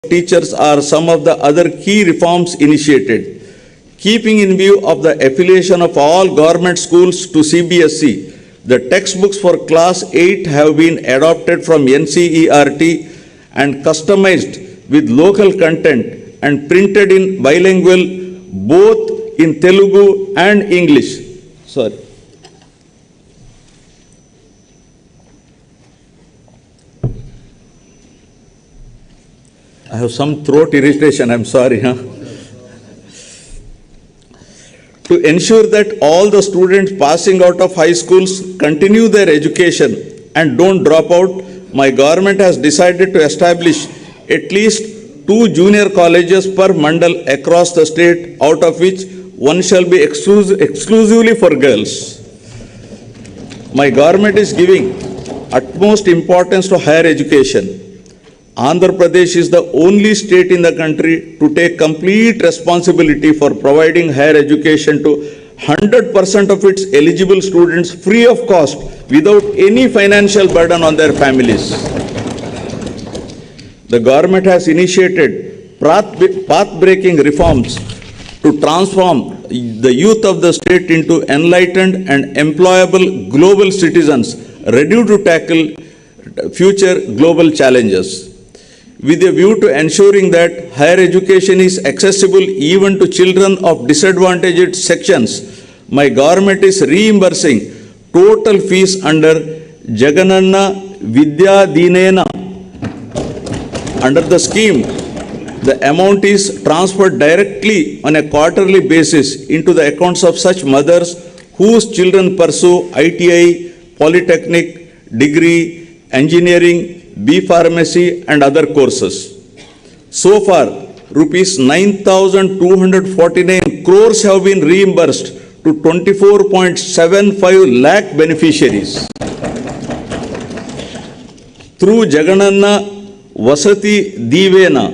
teachers are some of the other key reforms initiated. Keeping in view of the affiliation of all government schools to CBSE, the textbooks for class 8 have been adopted from NCERT and customized with local content and printed in bilingual both in Telugu and English. Sorry. I have some throat irritation, I'm sorry. To ensure that all the students passing out of high schools continue their education and don't drop out, my government has decided to establish at least 2 junior colleges per mandal across the state, out of which one shall be exclusively for girls. My government is giving utmost importance to higher education. Andhra Pradesh is the only state in the country to take complete responsibility for providing higher education to 100% of its eligible students free of cost without any financial burden on their families. The government has initiated path-breaking reforms to transform the youth of the state into enlightened and employable global citizens ready to tackle future global challenges. With a view to ensuring that higher education is accessible even to children of disadvantaged sections, my government is reimbursing total fees under Jagan Vidya Dinena. Under the scheme, the amount is transferred directly on a quarterly basis into the accounts of such mothers whose children pursue ITI, polytechnic, degree, engineering, B Pharmacy and other courses. So far, rupees 9,249 crores have been reimbursed to 24.75 lakh beneficiaries. Through Jagananna Vasati Divena,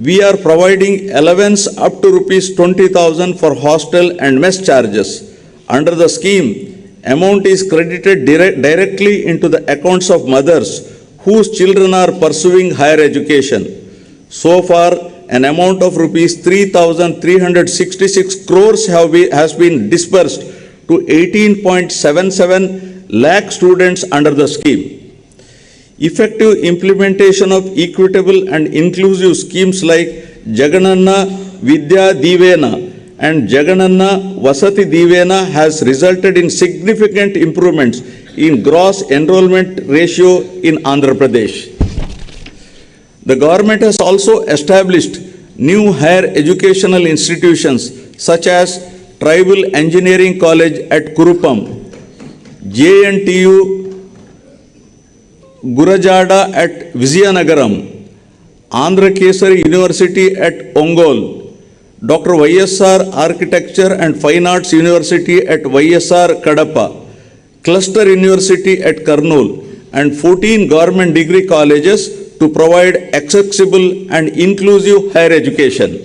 we are providing allowance up to rupees 20,000 for hostel and mess charges. Under the scheme, amount is credited directly into the accounts of mothers whose children are pursuing higher education. So far, an amount of rupees 3,366 crores has been disbursed to 18.77 lakh students under the scheme. Effective implementation of equitable and inclusive schemes like Jagananna Vidya Divena and Jagananna Vasati Divena has resulted in significant improvements in gross enrollment ratio in Andhra Pradesh. The government has also established new higher educational institutions such as Tribal Engineering College at Kurupam, JNTU Gurajada at Vizianagaram, Andhra Kesari University at Ongole, Dr. YSR Architecture and Fine Arts University at YSR Kadapa, Cluster University at Kurnool, and 14 government degree colleges to provide accessible and inclusive higher education.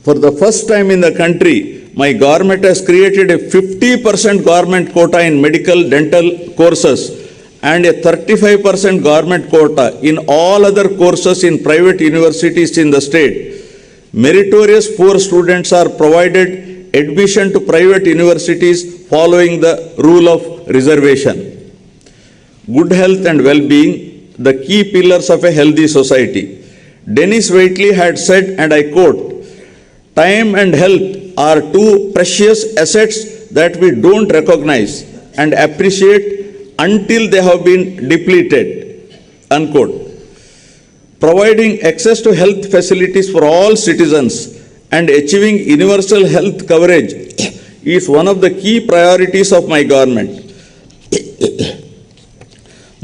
For the first time in the country, my government has created a 50% government quota in medical dental courses and a 35% government quota in all other courses in private universities in the state. Meritorious poor students are provided admission to private universities following the rule of reservation. Good health and well-being, the key pillars of a healthy society. Dennis Waitley had said, and I quote, "Time and health are two precious assets that we don't recognize and appreciate until they have been depleted." Unquote. Providing access to health facilities for all citizens and achieving universal health coverage is one of the key priorities of my government.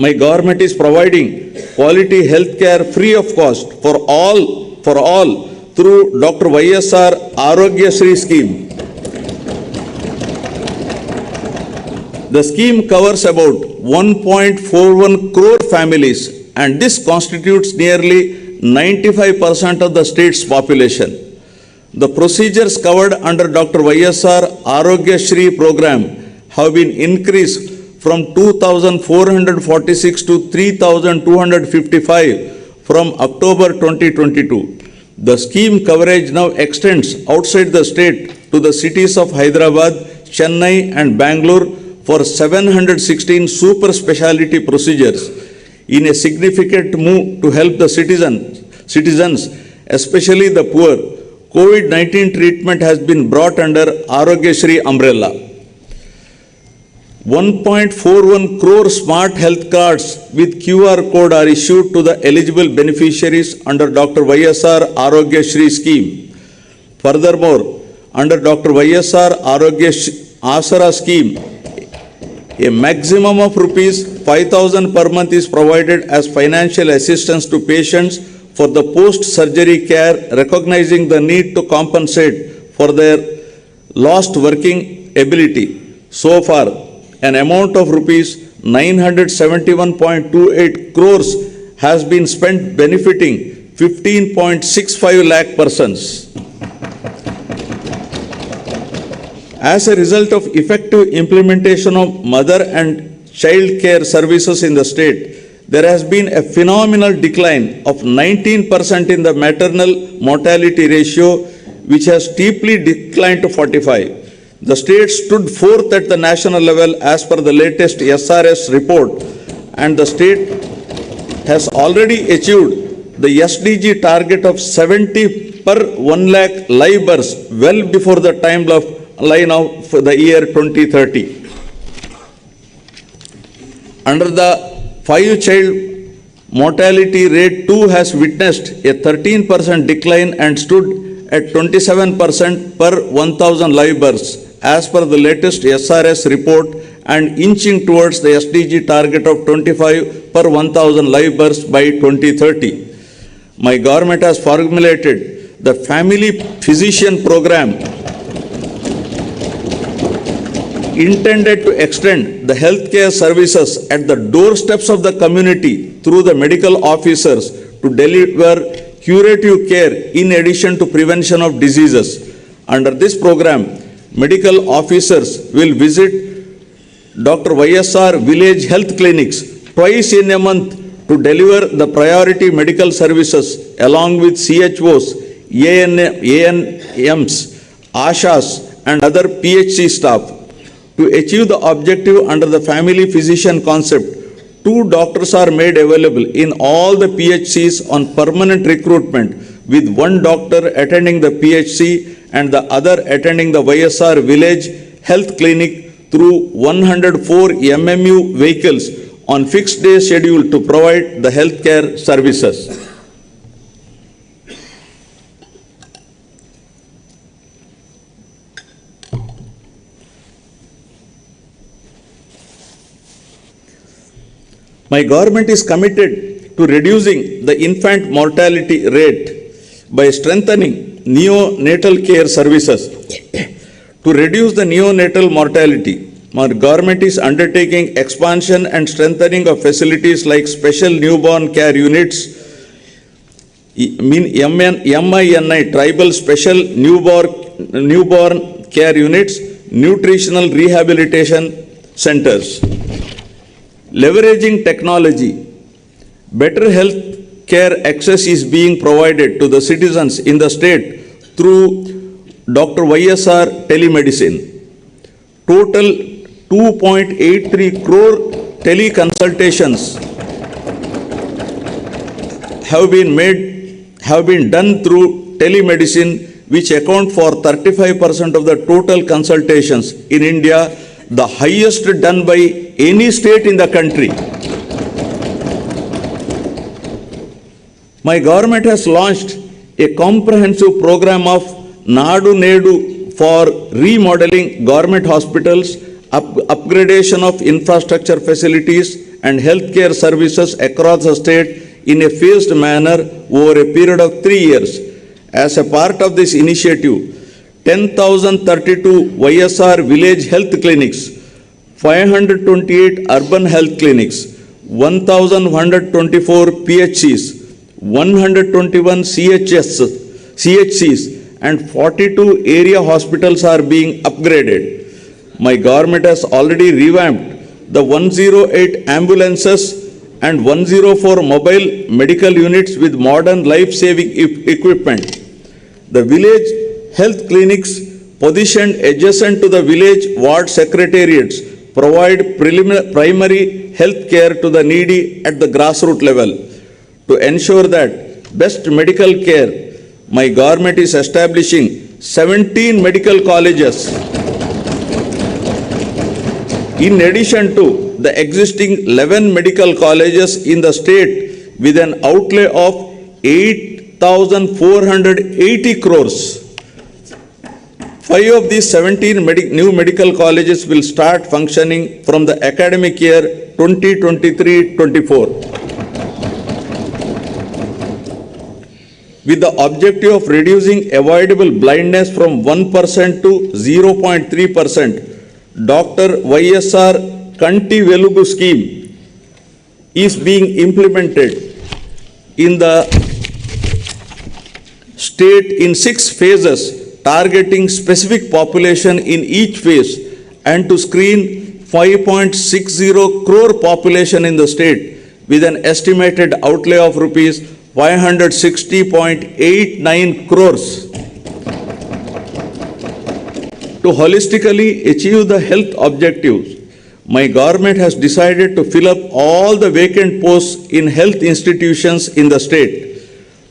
My government is providing quality health care free of cost for all through Dr. YSR Arogya Shri scheme. The scheme covers about 1.41 crore families, and this constitutes nearly 95% of the state's population. The procedures covered under Dr. YSR Arogya Shri program have been increased from 2,446 to 3,255 from October 2022. The scheme coverage now extends outside the state to the cities of Hyderabad, Chennai and Bangalore for 716 super specialty procedures in a significant move to help the citizens, especially the poor. COVID-19 treatment has been brought under Arogya Shri umbrella. 1.41 crore smart health cards with QR code are issued to the eligible beneficiaries under Dr. YSR Arogya Shri scheme. Furthermore, under Dr. YSR Arogya Asara scheme, a maximum of rupees 5,000 per month is provided as financial assistance to patients for the post-surgery care, recognizing the need to compensate for their lost working ability. So far, an amount of rupees 971.28 crores has been spent benefiting 15.65 lakh persons. As a result of effective implementation of mother and child care services in the state, there has been a phenomenal decline of 19% in the maternal mortality ratio, which has steeply declined to 45. The state stood fourth at the national level as per the latest SRS report, and the state has already achieved the SDG target of 70 per 1 lakh live births well before the timeline of the year 2030. Under the 5-child mortality rate too has witnessed a 13% decline and stood at 27% per 1,000 live births as per the latest SRS report, and inching towards the SDG target of 25 per 1,000 live births by 2030. My government has formulated the Family Physician Program intended to extend the healthcare services at the doorsteps of the community through the medical officers to deliver curative care in addition to prevention of diseases. Under this program, medical officers will visit Dr. YSR village health clinics twice in a month to deliver the priority medical services along with CHOs, ANMs, ASHAs and other PHC staff. To achieve the objective under the family physician concept, 2 doctors are made available in all the PHCs on permanent recruitment, with 1 doctor attending the PHC and the other attending the YSR village health clinic through 104 MMU vehicles on fixed day schedule to provide the healthcare services. My government is committed to reducing the infant mortality rate by strengthening neonatal care services. To reduce the neonatal mortality, my government is undertaking expansion and strengthening of facilities like special newborn care units, MINI, tribal special newborn care units, nutritional rehabilitation centers. Leveraging technology, better health care access is being provided to the citizens in the state through Dr. YSR telemedicine. Total 2.83 crore teleconsultations have been done through telemedicine, which account for 35% of the total consultations in India, the highest done by any state in the country. My government has launched a comprehensive program of Nadu Nedu for remodeling government hospitals, upgradation of infrastructure facilities and healthcare services across the state in a phased manner over a period of 3 years. As a part of this initiative, 10,032 YSR village health clinics, 528 urban health clinics, 1,124 PHCs, 121 CHCs and 42 area hospitals are being upgraded. My government has already revamped the 108 ambulances and 104 mobile medical units with modern life-saving equipment. The village health clinics positioned adjacent to the village ward secretariats provide primary health care to the needy at the grassroots level. To ensure that best medical care, my government is establishing 17 medical colleges in addition to the existing 11 medical colleges in the state with an outlay of 8,480 crores. 5 of these 17 new medical colleges will start functioning from the academic year 2023-24. With the objective of reducing avoidable blindness from 1% to 0.3%, Dr. YSR Kanti Velugu scheme is being implemented in the state in 6 phases, targeting specific population in each phase and to screen 5.60 crore population in the state with an estimated outlay of rupees 560.89 crores. To holistically achieve the health objectives, my government has decided to fill up all the vacant posts in health institutions in the state.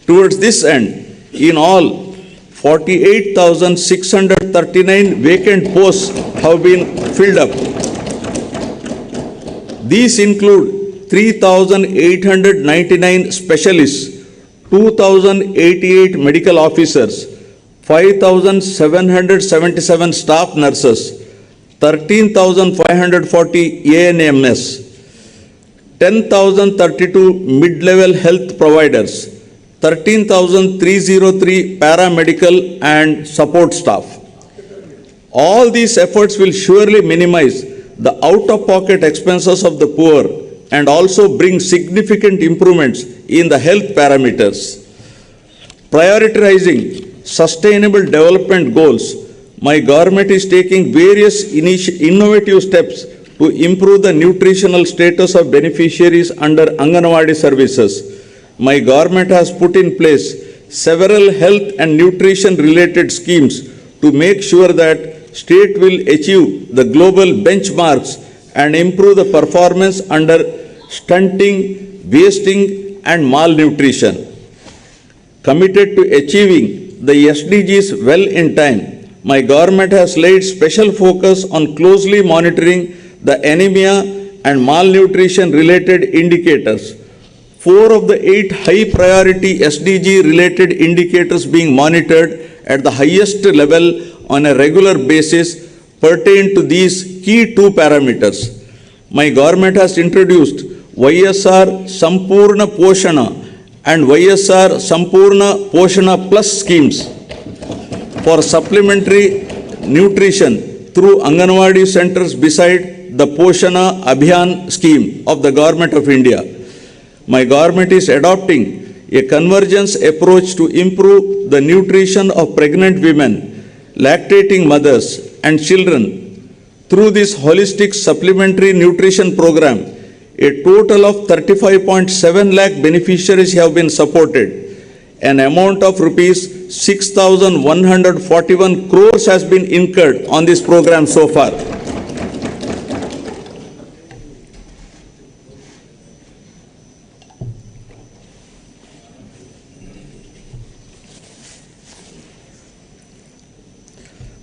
Towards this end, in all, 48,639 vacant posts have been filled up. These include 3,899 specialists, 2,088 medical officers, 5,777 staff nurses, 13,540 ANMS, 10,032 mid-level health providers, 13,303 paramedical and support staff. All these efforts will surely minimize the out-of-pocket expenses of the poor and also bring significant improvements in the health parameters. Prioritizing sustainable development goals, my government is taking various innovative steps to improve the nutritional status of beneficiaries under Anganwadi services. My government has put in place several health and nutrition related schemes to make sure that state will achieve the global benchmarks and improve the performance under stunting, wasting and malnutrition. Committed to achieving the SDGs well in time, my government has laid special focus on closely monitoring the anemia and malnutrition related indicators. 4 of the 8 high priority SDG related indicators being monitored at the highest level on a regular basis pertain to these key 2 parameters. My government has introduced YSR Sampurna Poshana and YSR Sampurna Poshana Plus schemes for supplementary nutrition through Anganwadi centers beside the Poshana Abhiyan scheme of the Government of India. My government is adopting a convergence approach to improve the nutrition of pregnant women, lactating mothers and children. Through this holistic supplementary nutrition program, a total of 35.7 lakh beneficiaries have been supported. An amount of rupees 6,141 crores has been incurred on this program so far.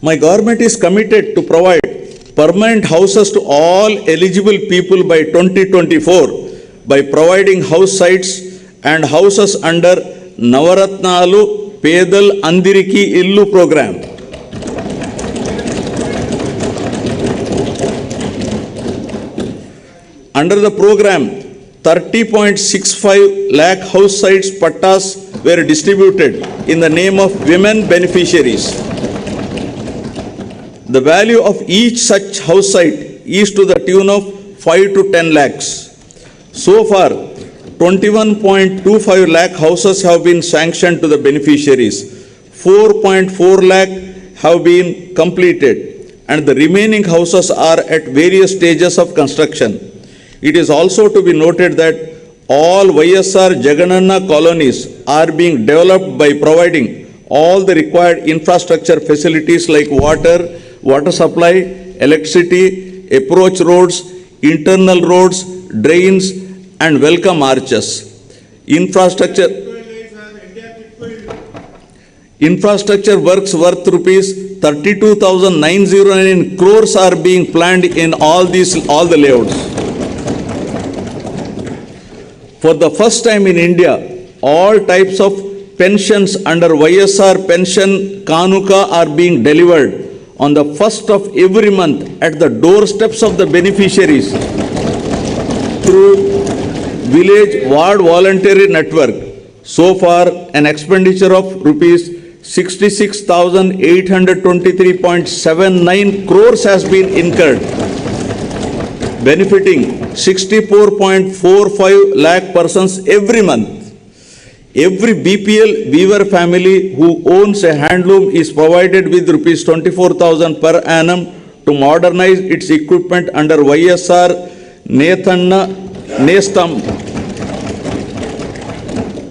My government is committed to provide permanent houses to all eligible people by 2024 by providing house sites and houses under Navaratnalu Pedal Andiriki Illu program. Under the program, 30.65 lakh house sites pattas were distributed in the name of women beneficiaries. The value of each such house site is to the tune of 5 to 10 lakhs. So far, 21.25 lakh houses have been sanctioned to the beneficiaries. 4.4 lakh have been completed and the remaining houses are at various stages of construction. It is also to be noted that All YSR Jagananna colonies are being developed by providing all the required infrastructure facilities like water, water supply, electricity, approach roads, internal roads, drains, and welcome arches. Infrastructure works worth rupees 32,909 crores are being planned in all the layouts. For the first time in India, all types of pensions under YSR Pension Kanuka are being delivered on the first of every month at the doorsteps of the beneficiaries through Village Ward Voluntary Network. So far, an expenditure of rupees 66,823.79 crores has been incurred, benefiting 64.45 lakh persons every month. Every BPL weaver family who owns a handloom is provided with rupees 24,000 per annum to modernize its equipment under YSR Nestam.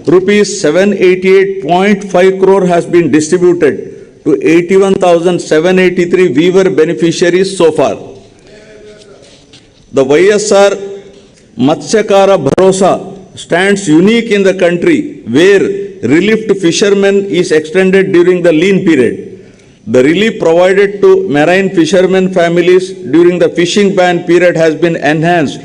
Rupees 788.5 crore has been distributed to 81,783 weaver beneficiaries so far. The YSR Matsyakara Bharosa stands unique in the country, where relief to fishermen is extended during the lean period. The relief provided to marine fishermen families during the fishing ban period has been enhanced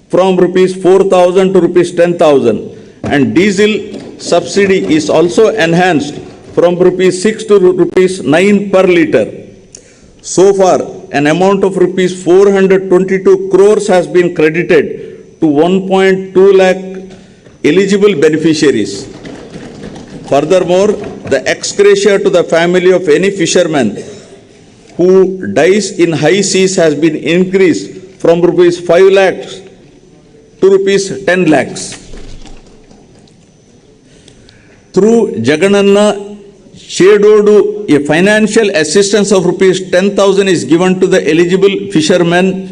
from rupees 4,000 to rupees 10,000, and diesel subsidy is also enhanced from rupees 6 to rupees 9 per litre. So far, an amount of rupees 422 crores has been credited to 1.2 lakh eligible beneficiaries. Furthermore, the ex gratia to the family of any fisherman who dies in high seas has been increased from rupees 5 lakhs to rupees 10 lakhs. Through Jagananna Chedodu, a financial assistance of rupees 10,000 is given to the eligible fishermen,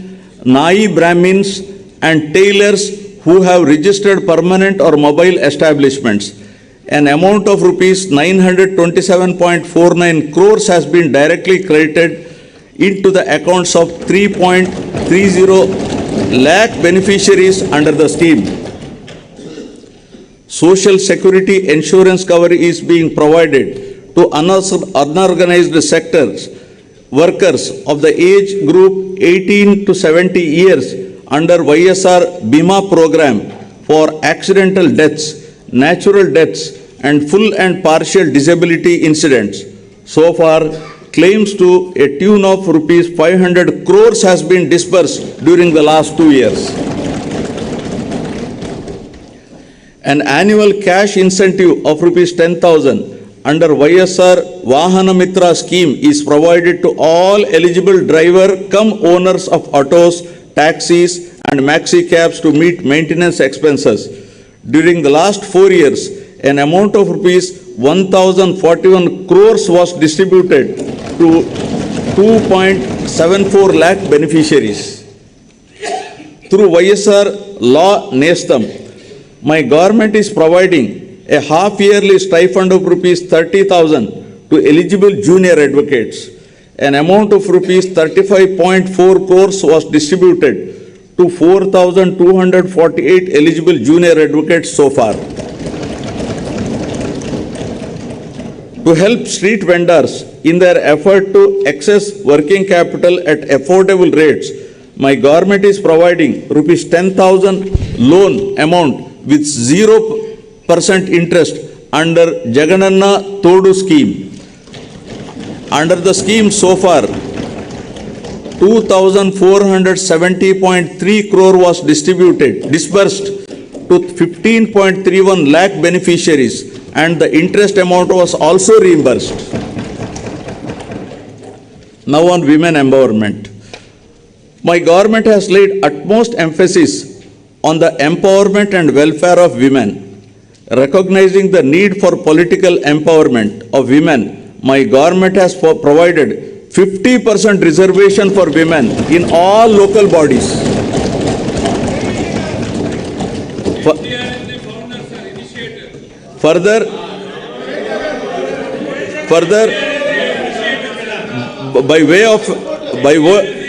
Nai Brahmins, and tailors who have registered permanent or mobile establishments. An amount of rupees 927.49 crores has been directly credited into the accounts of 3.30 lakh beneficiaries under the scheme. Social security insurance cover is being provided to unorganized sectors, workers of the age group 18 to 70 years under YSR Bima program for accidental deaths, natural deaths, and full and partial disability incidents. So far, claims to a tune of rupees 500 crores has been disbursed during the last 2 years. An annual cash incentive of rupees 10,000 under YSR Vahana Mitra scheme is provided to all eligible driver cum owners of autos, taxis, and maxi cabs to meet maintenance expenses. During the last 4 years, an amount of rupees 1,041 crores was distributed to 2.74 lakh beneficiaries. Through YSR Law Nestam, my government is providing a half-yearly stipend of rupees 30,000 to eligible junior advocates. An amount of rupees 35.4 crores was distributed to 4,248 eligible junior advocates so far. To help street vendors in their effort to access working capital at affordable rates, my government is providing rupees 10,000 loan amount with 0% interest under Jagananna Todu scheme. Under the scheme so far, 2,470.3 crore was disbursed to 15.31 lakh beneficiaries, and the interest amount was also reimbursed. Now on women empowerment. My government has laid utmost emphasis on the empowerment and welfare of women. Recognizing the need for political empowerment of women, my government has provided 50% reservation for women in all local bodies. Further, by way of by wo-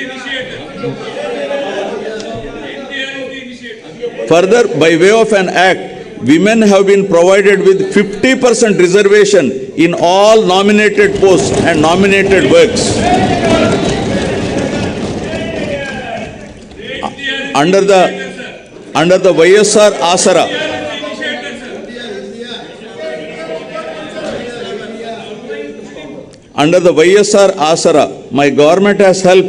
Further, by way of an act, women have been provided with 50% reservation in all nominated posts and nominated works. Under the YSR Asara, my government has helped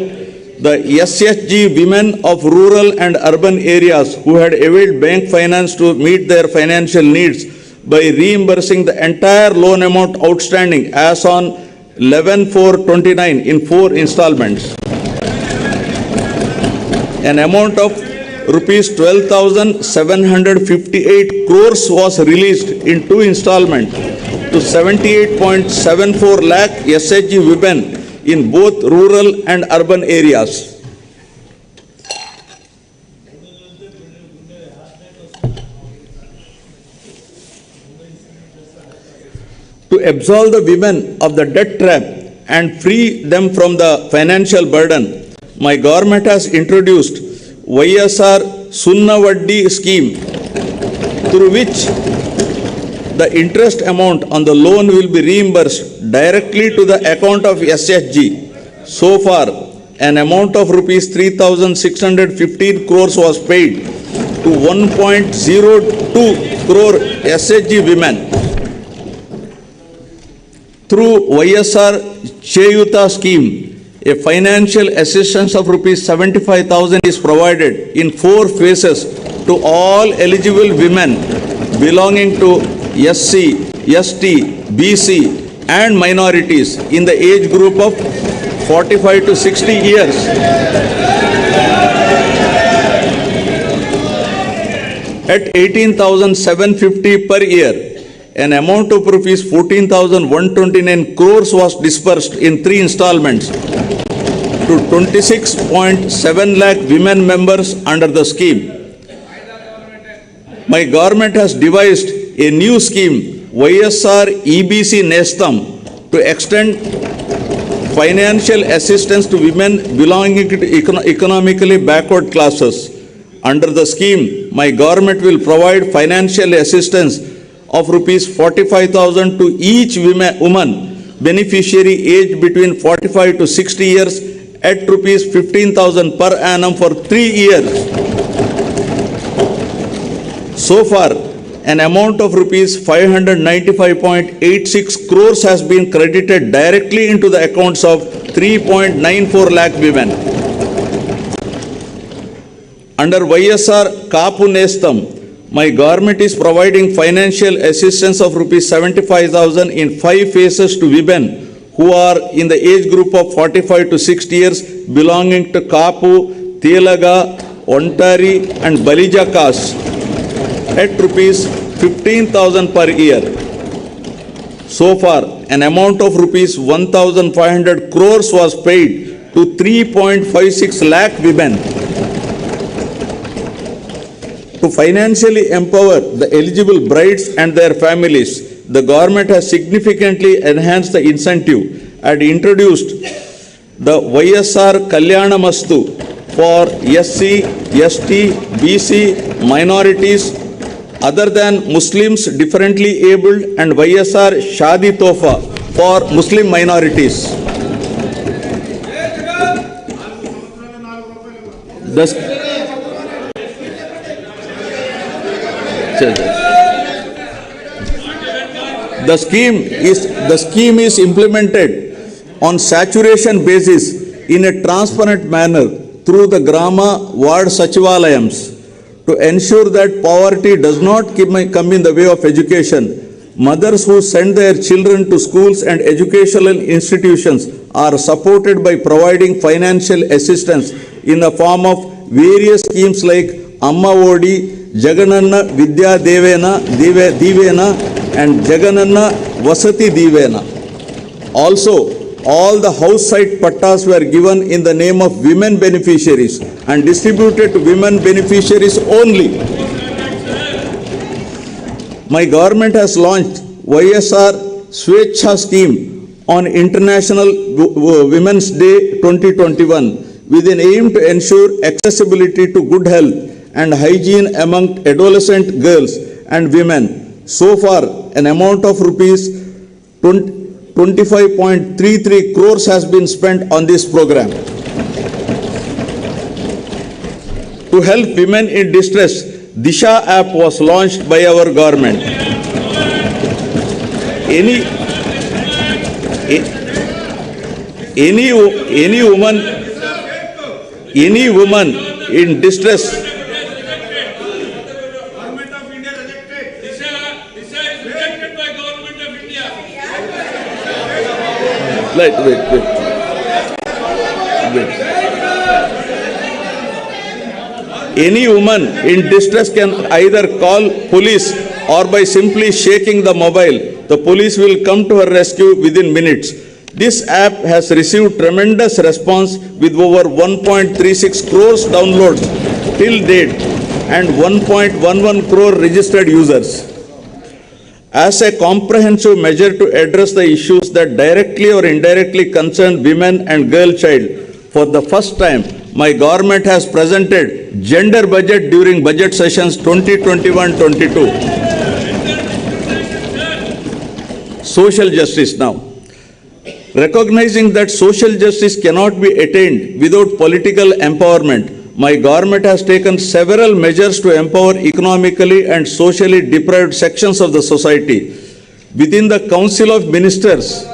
the SHG women of rural and urban areas who had availed bank finance to meet their financial needs by reimbursing the entire loan amount outstanding as on 11/4/29 in 4 installments. An amount of rupees 12,758 crores was released in 2 installments to 78.74 lakh SHG women in both rural and urban areas. To absolve the women of the debt trap and free them from the financial burden, my government has introduced YSR Sunnavaddi scheme, through which the interest amount on the loan will be reimbursed directly to the account of SHG. So far, an amount of rupees 3,615 crores was paid to 1.02 crore SHG women. Through YSR Cheyuta scheme, a financial assistance of rupees 75,000 is provided in 4 phases to all eligible women belonging to SC, ST, BC and minorities in the age group of 45 to 60 years. At 18,750 per year, an amount of rupees 14,129 crores was disbursed in 3 installments to 26.7 lakh women members under the scheme. My government has devised a new scheme, YSR EBC Nestam, to extend financial assistance to women belonging to economically backward classes. Under the scheme, my government will provide financial assistance of rupees 45,000 to each woman beneficiary aged between 45 to 60 years at rupees 15,000 per annum for 3 years. So far, an amount of rupees 595.86 crores has been credited directly into the accounts of 3.94 lakh women. Under YSR Kapu Nestam, my government is providing financial assistance of rupees 75,000 in 5 phases to women who are in the age group of 45 to 60 years belonging to Kapu, Telaga, Ontari and Balija castes at rupees 15,000 per year. So far, an amount of rupees 1,500 crores was paid to 3.56 lakh women. To financially empower the eligible brides and their families, the government has significantly enhanced the incentive and introduced the YSR Kalyana Mastu for SC, ST, BC, minorities other than Muslims, differently abled, and YSR Shadi Tofa for Muslim minorities. The scheme is implemented on saturation basis in a transparent manner through the Grama Ward Sachivalayams to ensure that poverty does not come in the way of education. Mothers who send their children to schools and educational institutions are supported by providing financial assistance in the form of various schemes like Amma Odi, Jagananna Vidya Divena and Jagananna Vasati Divena. Also, all the house site pattas were given in the name of women beneficiaries and distributed to women beneficiaries only. My government has launched YSR Swechha scheme on International Women's Day 2021 with an aim to ensure accessibility to good health and hygiene among adolescent girls and women. So far, an amount of rupees 25.33 crores has been spent on this program. To help women in distress, Disha app was launched by our government. Any woman in distress. Government of India rejected. Disha is rejected by Government of India. Wait. Any woman in distress can either call police or by simply shaking the mobile, the police will come to her rescue within minutes. This app has received tremendous response with over 1.36 crores downloads till date and 1.11 crore registered users. As a comprehensive measure to address the issues that directly or indirectly concern women and girl child, for the first time, my government has presented gender budget during budget sessions 2021-22. Social justice now. Recognizing that social justice cannot be attained without political empowerment, my government has taken several measures to empower economically and socially deprived sections of the society. Within the Council of Ministers,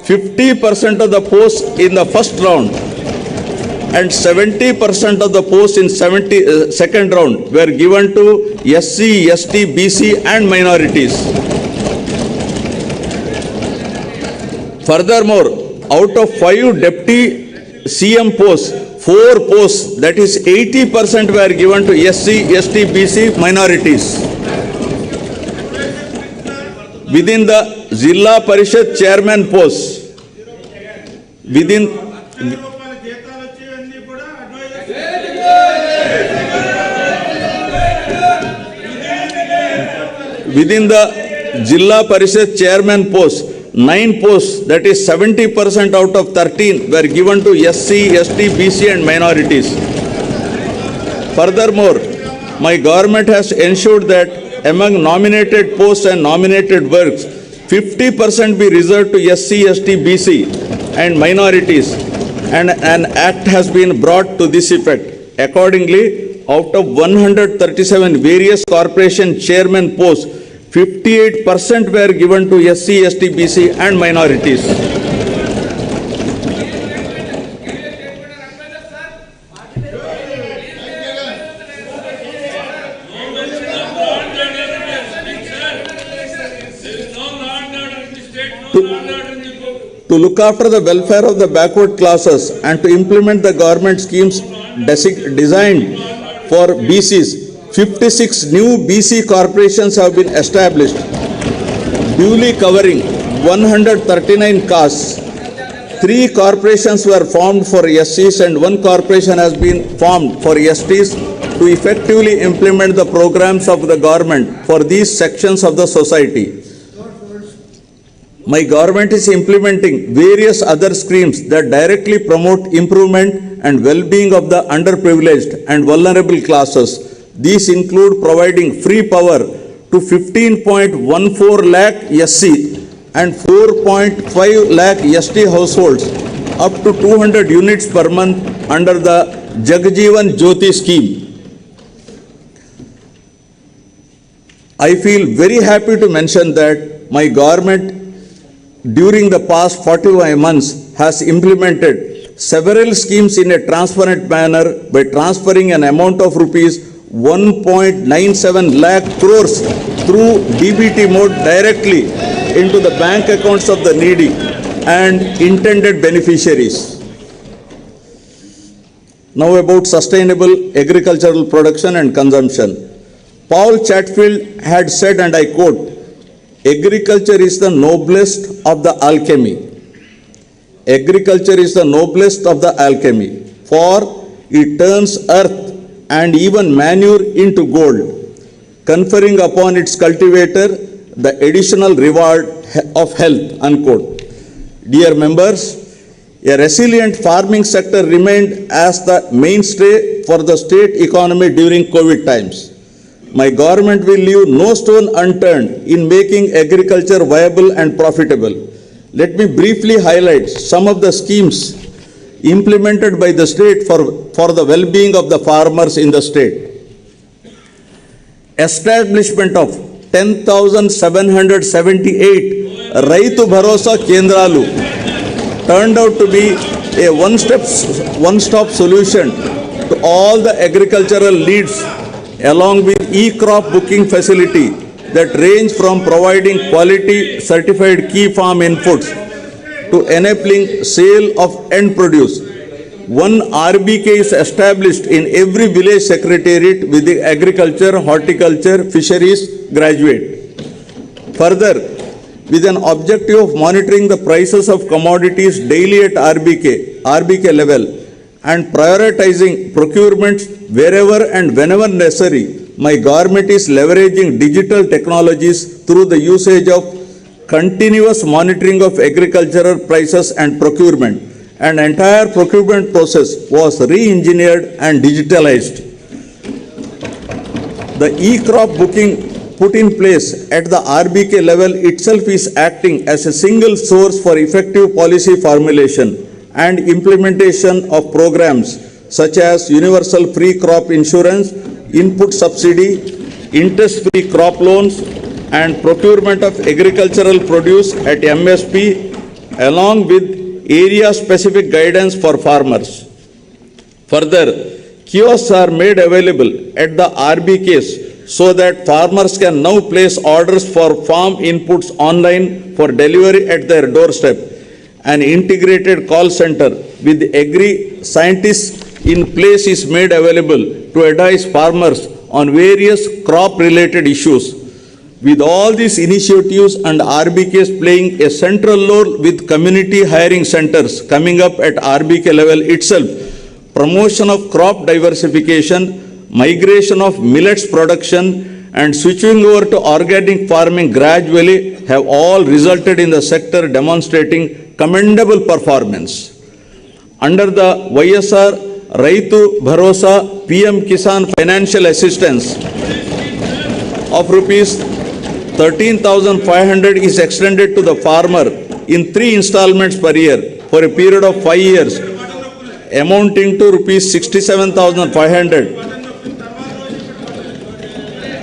50% of the posts in the first round and 70% of the posts in second round were given to SC, ST, BC and minorities. Furthermore, out of 5 deputy CM posts, 4 posts, that is 80% were given to SC, ST, BC minorities. Within the Zilla Parishad chairman posts, within the Zilla Parishad chairman posts, 9 posts, that is 70% out of 13 were given to SC, ST, BC and minorities. Furthermore, my government has ensured that among nominated posts and nominated works, 50% be reserved to SC, ST, BC and minorities, and an act has been brought to this effect. Accordingly, out of 137 various corporation chairman posts, 58% were given to SC, ST, BC and minorities. To look after the welfare of the backward classes and to implement the government schemes designed for BCs, 56 new BC corporations have been established, duly covering 139 castes. 3 corporations were formed for SCs and 1 corporation has been formed for STs to effectively implement the programs of the government for these sections of the society. My government is implementing various other schemes that directly promote improvement and well-being of the underprivileged and vulnerable classes. These include providing free power to 15.14 lakh SC and 4.5 lakh ST households up to 200 units per month under the Jagan Jyoti scheme. I feel very happy to mention that my government during the past 45 months has implemented several schemes in a transparent manner by transferring an amount of rupees 1.97 lakh crores through DBT mode directly into the bank accounts of the needy and intended beneficiaries. Now about sustainable agricultural production and consumption. Paul Chatfield had said, and I quote, "Agriculture is the noblest of the alchemy. Agriculture is the noblest of the alchemy, for it turns earth and even manure into gold, conferring upon its cultivator the additional reward of health, unquote. Dear members, a resilient farming sector remained as the mainstay for the state economy during COVID times. My government will leave no stone unturned in making agriculture viable and profitable. Let me briefly highlight some of the schemes implemented by the state for the well-being of the farmers in the state. Establishment of 10,778 Raitu Bharosa Kendralu turned out to be a one-stop solution to all the agricultural needs, along with e-crop booking facility that range from providing quality certified key farm inputs to enabling sale of end produce. One RBK is established in every village secretariat with the agriculture, horticulture, fisheries graduate. Further, with an objective of monitoring the prices of commodities daily at RBK level and prioritizing procurements wherever and whenever necessary, my government is leveraging digital technologies through the usage of continuous monitoring of agricultural prices and procurement. An entire procurement process was re-engineered and digitalized. The e-crop booking put in place at the RBK level itself is acting as a single source for effective policy formulation and implementation of programs such as universal free crop insurance, input subsidy, interest-free crop loans, and procurement of agricultural produce at MSP, along with area-specific guidance for farmers. Further, kiosks are made available at the RBKs so that farmers can now place orders for farm inputs online for delivery at their doorstep. An integrated call center with agri-scientists in place is made available to advise farmers on various crop-related issues. With all these initiatives and RBKs playing a central role with community hiring centers coming up at RBK level itself, promotion of crop diversification, migration of millets production, and switching over to organic farming gradually have all resulted in the sector demonstrating commendable performance. Under the YSR Raitu Bharosa PM Kisan financial assistance of rupees 13,500 is extended to the farmer in 3 installments per year for a period of 5 years, amounting to rupees 67,500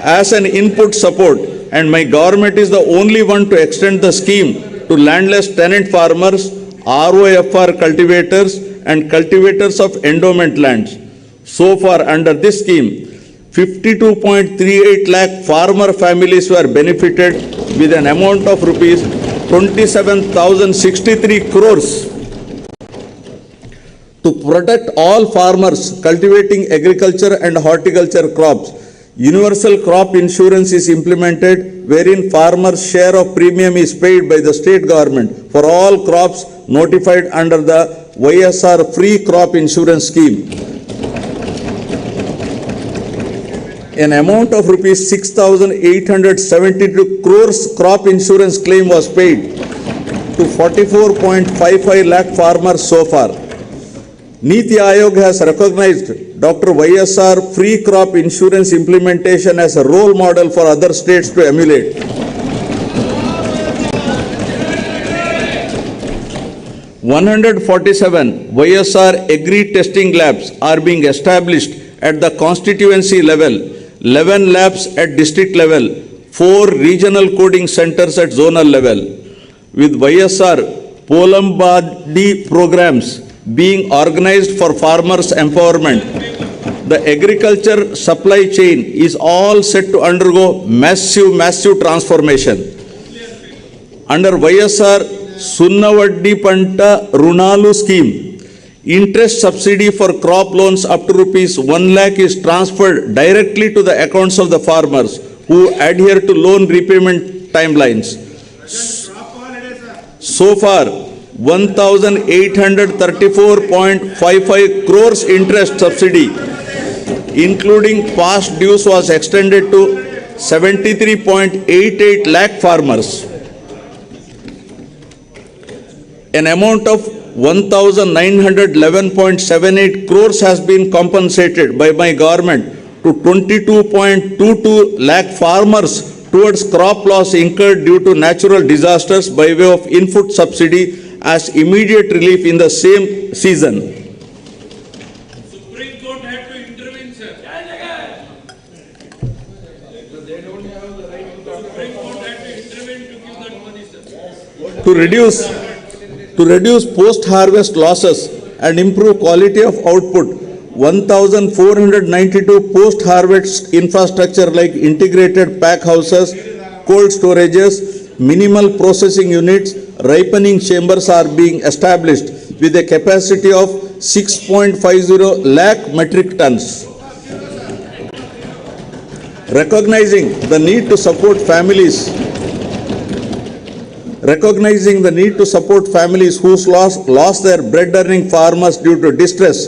as an input support, and my government is the only one to extend the scheme to landless tenant farmers, ROFR cultivators, and cultivators of endowment lands. So far, under this scheme, 52.38 lakh farmer families were benefited with an amount of rupees 27,063 crores. To protect all farmers cultivating agriculture and horticulture crops, universal crop insurance is implemented, wherein farmers' share of premium is paid by the state government for all crops notified under the YSR free crop insurance scheme. An amount of rupees 6,872 crores crop insurance claim was paid to 44.55 lakh farmers so far. Niti Aayog has recognized Dr. YSR free crop insurance implementation as a role model for other states to emulate. (147) YSR agri testing labs are being established at the constituency level, 11 labs at district level, 4 regional coding centers at zonal level. With YSR Polambadi programs being organized for farmers' empowerment, the agriculture supply chain is all set to undergo massive transformation. Under YSR Sunnavaddi Panta Runalu scheme, interest subsidy for crop loans up to rupees 1 lakh is transferred directly to the accounts of the farmers who adhere to loan repayment timelines. So far, 1,834.55 crores interest subsidy including past dues, was extended to 73.88 lakh farmers. An amount of 1,911.78 crores has been compensated by my government to 22.22 lakh farmers towards crop loss incurred due to natural disasters by way of input subsidy as immediate relief in the same season. Supreme Court had to intervene, sir. Supreme Court had to intervene to give that money, sir. To reduce post-harvest losses and improve quality of output, 1,492 post-harvest infrastructure like integrated pack houses, cold storages, minimal processing units, ripening chambers are being established with a capacity of 6.50 lakh metric tons. Recognizing the need to support families who lost their bread-earning farmers due to distress,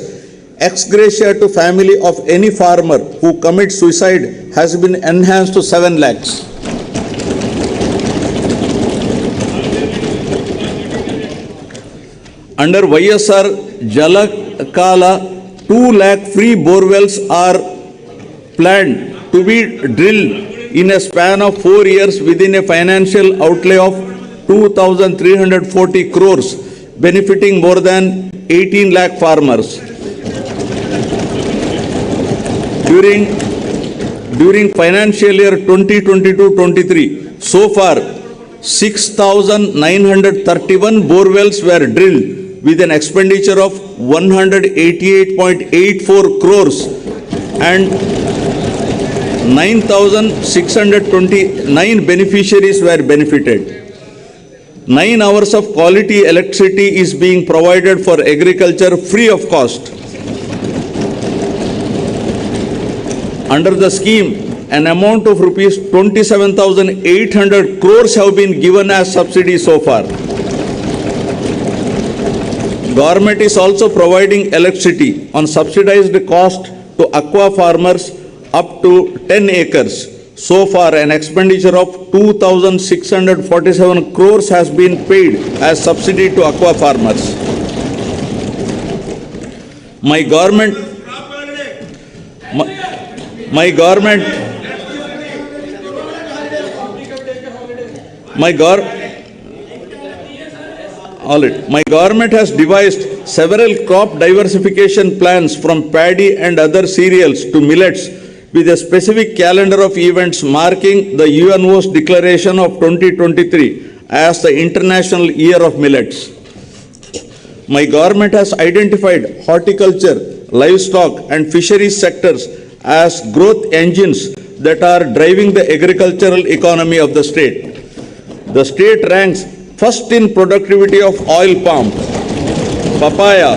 ex gratia to family of any farmer who commits suicide has been enhanced to 7 lakhs. Under YSR Jalakala, 2 lakh free borewells are planned to be drilled in a span of 4 years within a financial outlay of 2,340 crores, benefiting more than 18 lakh farmers. During financial year 2022-23, so far 6,931 borewells were drilled with an expenditure of 188.84 crores and 9,629 beneficiaries were benefited. 9 hours of quality electricity is being provided for agriculture free of cost. Under the scheme, an amount of rupees 27,800 crores have been given as subsidy so far. Government is also providing electricity on subsidized cost to aqua farmers up to 10 acres. So far, an expenditure of 2,647 crores has been paid as subsidy to aqua farmers. My government has devised several crop diversification plans from paddy and other cereals to millets with a specific calendar of events marking the UNO's declaration of 2023 as the International Year of Millets. My government has identified horticulture, livestock and fisheries sectors as growth engines that are driving the agricultural economy of the state. The state ranks first in productivity of oil palm, papaya,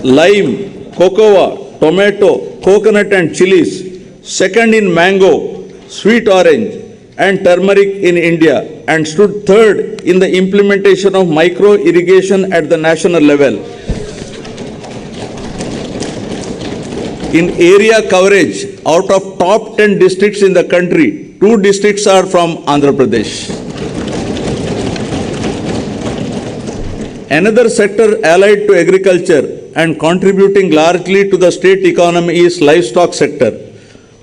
lime, cocoa, tomato, coconut and chilies, second in mango, sweet orange and turmeric in India, and stood third in the implementation of micro irrigation at the national level. In area coverage, out of top 10 districts in the country, 2 districts are from Andhra Pradesh. Another sector allied to agriculture and contributing largely to the state economy is livestock sector.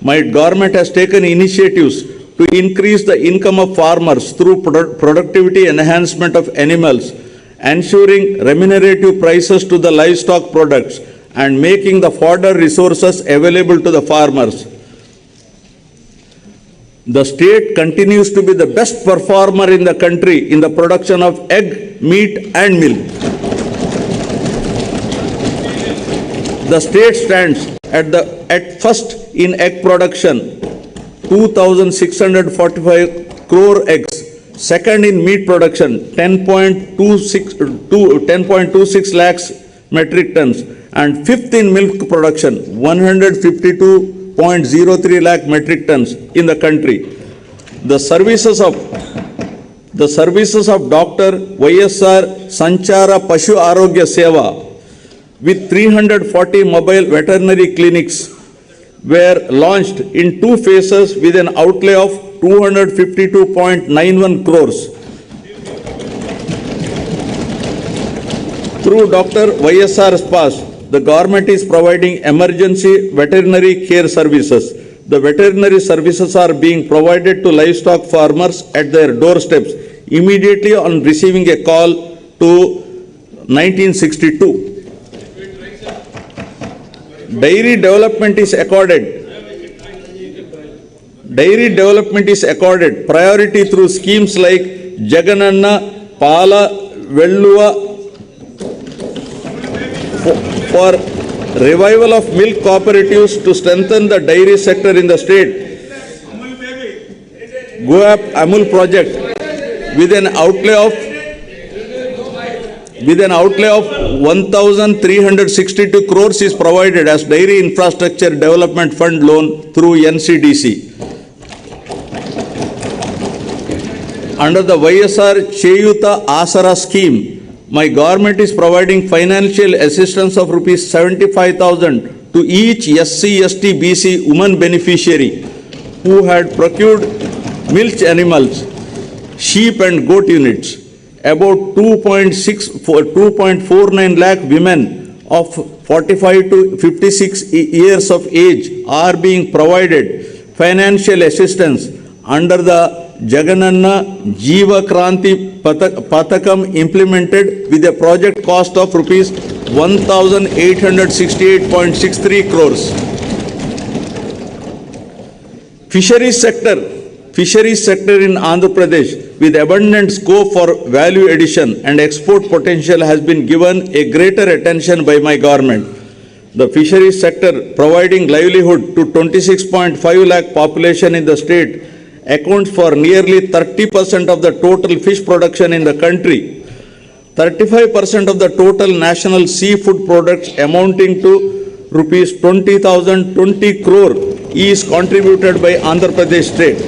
My government has taken initiatives to increase the income of farmers through productivity enhancement of animals, ensuring remunerative prices to the livestock products and making the fodder resources available to the farmers. The state continues to be the best performer in the country in the production of egg, meat and milk. The state stands at first in egg production, 2,645 crore eggs. Second in meat production, 10.26 lakhs metric tons. And fifth in milk production, 152.03 lakh metric tons in the country. The services of Dr. YSR Sanchara Pashu Arogya Seva, with 340 mobile veterinary clinics were launched in 2 phases with an outlay of 252.91 crores. Through Dr. YSR SPAS, the government is providing emergency veterinary care services. The veterinary services are being provided to livestock farmers at their doorsteps immediately on receiving a call to 1962. Dairy development is accorded priority through schemes like Jagan, Pala, Velluva, for revival of milk cooperatives to strengthen the dairy sector in the state. Go Up Amul project with an outlay of 1,362 crores is provided as Dairy Infrastructure Development Fund loan through NCDC. Under the YSR Cheyuta Asara scheme, my government is providing financial assistance of rupees 75,000 to each SC, ST, BC woman beneficiary who had procured milch animals, sheep and goat units. About 2.49 lakh women of 45 to 56 years of age are being provided financial assistance under the Jagananna Jiva Kranti Pathakam implemented with a project cost of rupees 1,868.63 crores. Fisheries sector in Andhra Pradesh with abundant scope for value addition and export potential has been given a greater attention by my government. The fisheries sector providing livelihood to 26.5 lakh population in the state accounts for nearly 30% of the total fish production in the country. 35% of the total national seafood products amounting to rupees 20,020 crore is contributed by Andhra Pradesh state.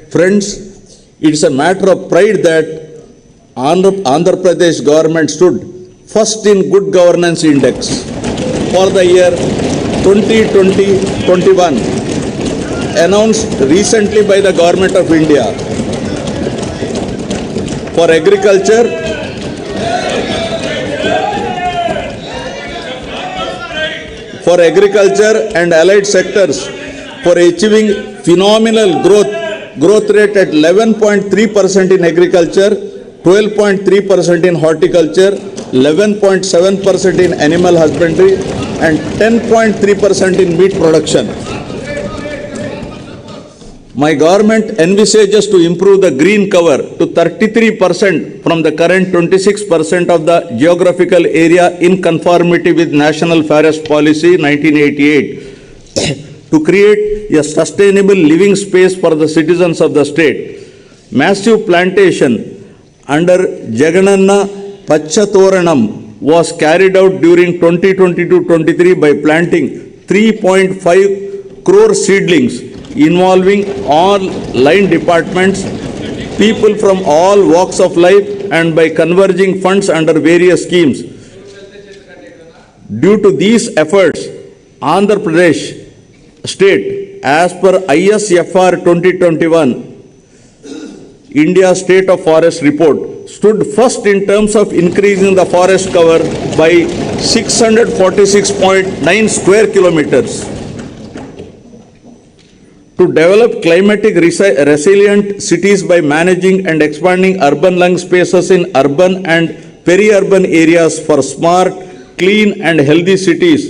Friends, it is a matter of pride that Andhra Pradesh government stood first in Good Governance Index for the year 2020-21, announced recently by the Government of India. For agriculture and allied sectors, for achieving phenomenal growth rate at 11.3% in agriculture, 12.3% in horticulture, 11.7% in animal husbandry and 10.3% in meat production. My government envisages to improve the green cover to 33% from the current 26% of the geographical area in conformity with National Forest Policy 1988 to create a sustainable living space for the citizens of the state. Massive plantation under Jagananna Pachatoranam was carried out during 2022-23 by planting 3.5 crore seedlings involving all line departments, people from all walks of life and by converging funds under various schemes. Due to these efforts, Andhra Pradesh state, as per ISFR 2021, India State of Forest Report, stood first in terms of increasing the forest cover by 646.9 square kilometers. To develop climatic resilient cities by managing and expanding urban lung spaces in urban and peri-urban areas for smart, clean and healthy cities,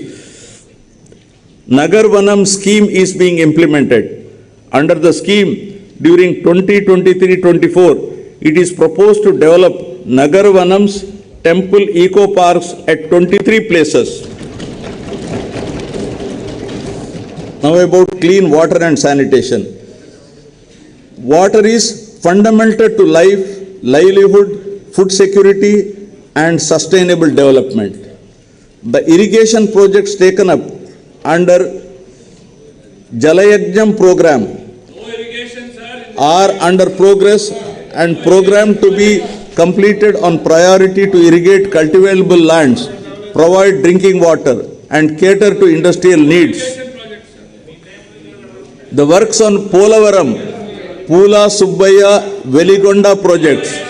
Nagar Vanam scheme is being implemented. Under the scheme, during 2023-24, it is proposed to develop Nagar Vanams temple eco parks at 23 places. Now about clean water and sanitation. Water is fundamental to life, livelihood, food security and sustainable development. The irrigation projects taken up under Jalayajnam program. No irrigation, sir, in are under progress and programmed to be completed on priority to irrigate cultivable lands, provide drinking water, and cater to industrial needs. The works on Polavaram, Pula Subbaya, Veligonda projects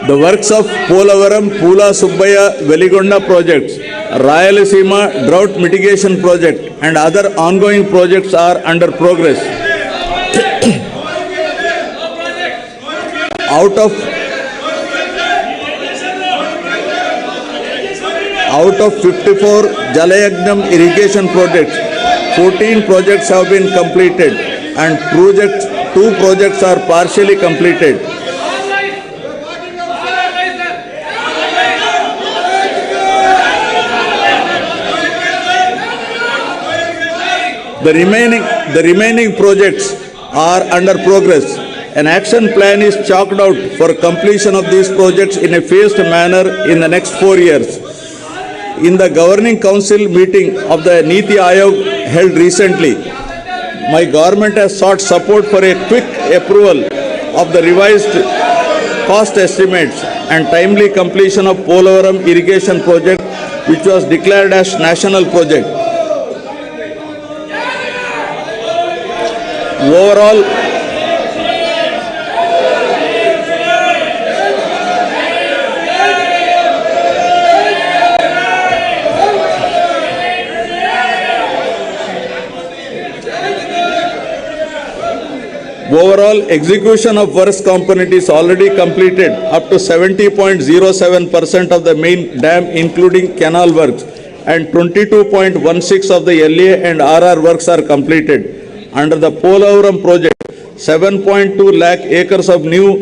The works of Polavaram, Pula Subbaya, Veligonda projects, Rayalaseema drought mitigation project and other ongoing projects are under progress. Out of 54 Jalayagnam irrigation projects, 14 projects have been completed and 2 projects are partially completed. The remaining projects are under progress. An action plan is chalked out for completion of these projects in a phased manner in the next 4 years. In the Governing Council meeting of the Niti Aayog held recently, my government has sought support for a quick approval of the revised cost estimates and timely completion of Polavaram irrigation project, which was declared as national project. Overall, execution of works component is already completed up to 70.07% of the main dam including canal works and 22.16% of the LA and RR works are completed. Under the Polavaram project, 7.2 lakh acres of new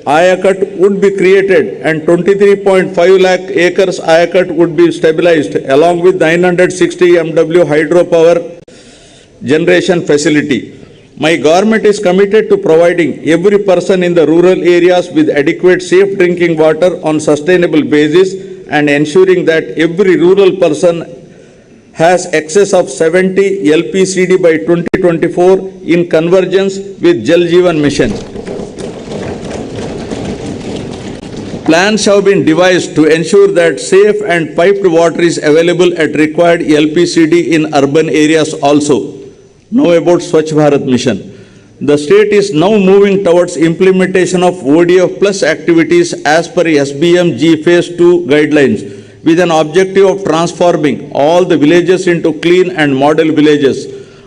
Ayakat would be created and 23.5 lakh acres Ayakat would be stabilized along with 960 MW hydropower generation facility. My government is committed to providing every person in the rural areas with adequate safe drinking water on sustainable basis and ensuring that every rural person has excess of 70 LPCD by 2024 in convergence with Jal Jeevan Mission. Plans have been devised to ensure that safe and piped water is available at required LPCD in urban areas also. Now about Swachh Bharat Mission. The state is now moving towards implementation of ODF plus activities as per SBMG Phase 2 guidelines with an objective of transforming all the villages into clean and model villages.